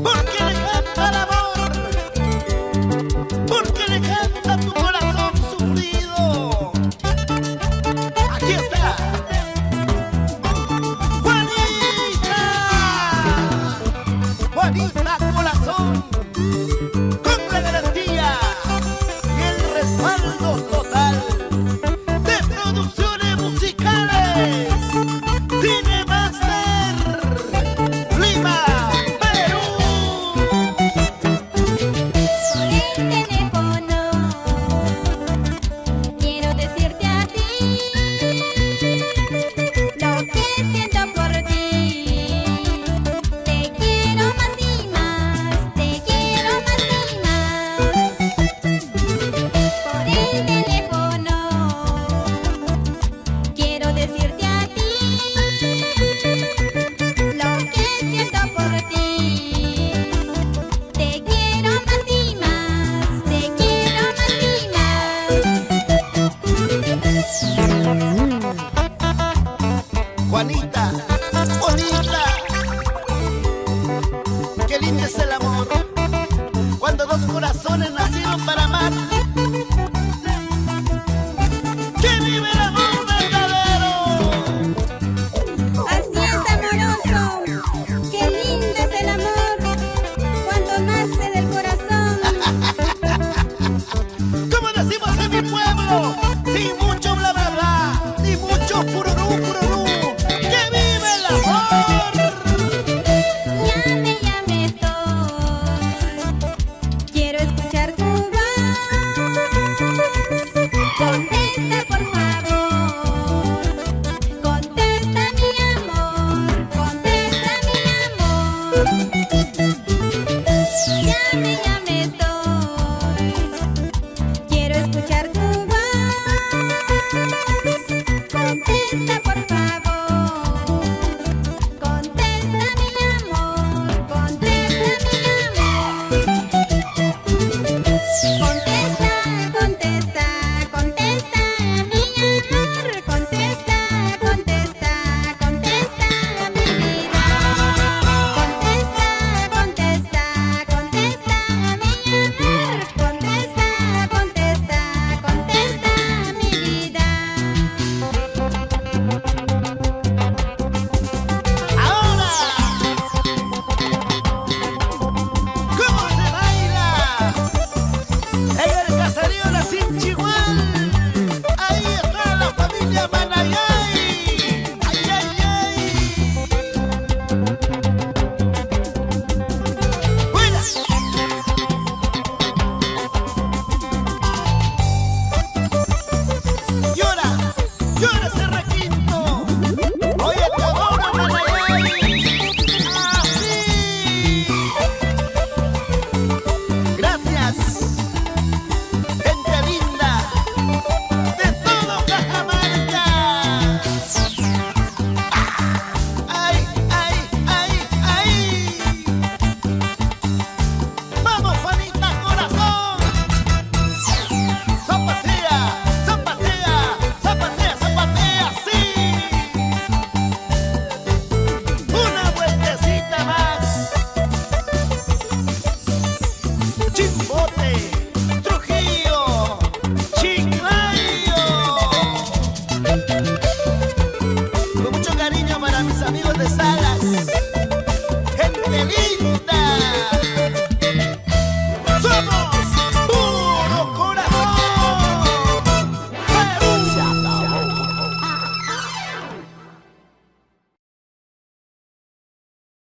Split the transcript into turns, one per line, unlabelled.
Porque le canta el amor, porque le canta tu corazón sufrido. Aquí está Juanita, Juanita Corazón, con la garantía y el respaldo total de producciones musicales Cinemaster Lima, Perú.
Por el teléfono quiero decirte a ti lo que siento por ti. Te quiero más y más, te quiero más y más. Por el teléfono quiero decirte a ti lo que siento por ti. Te quiero más y más, te quiero más y más.
Juanita, bonita, qué lindo es el amor, cuando dos corazones nacieron para amar. ¡Que vive el amor verdadero!
Así es, amoroso. Qué lindo es el amor cuando nace del corazón.
Como decimos en mi pueblo, sin mucho bla bla bla, ni mucho pururú pururú. ¡Que vive el amor!
Llame, llame estoy. Quiero escuchar tu voz. Contesta, por favor. Contesta, mi amor. Contesta, mi amor. Llame, llame estoy. Quiero escuchar tu voz. Contesta, por favor. Contesta, mi amor. Contesta, mi amor. Contesta, contesta, contesta, mi amor. Contesta, contesta, contesta, mi vida. Contesta, contesta, contesta, mi amor. Contesta, contesta, contesta, mi vida.
Ahora, ¿cómo se baila? En el caserío La Cinchigual, ahí está la familia Manayay. ¡Ay, ay, ay! ¡Buena! Llora, llora ese requinto. Oye, te adoro, Manayay. Así. Gracias, gente linda de todo Cajamarca. Ay, ay, ay, ay. Vamos, Juanita Corazón. Zapatea, zapatea, zapatea, zapatea, sí. Una vueltecita más. Chimbote, Trujillo, Chiclayo. Con mucho cariño para mis amigos de Salas. Gente linda.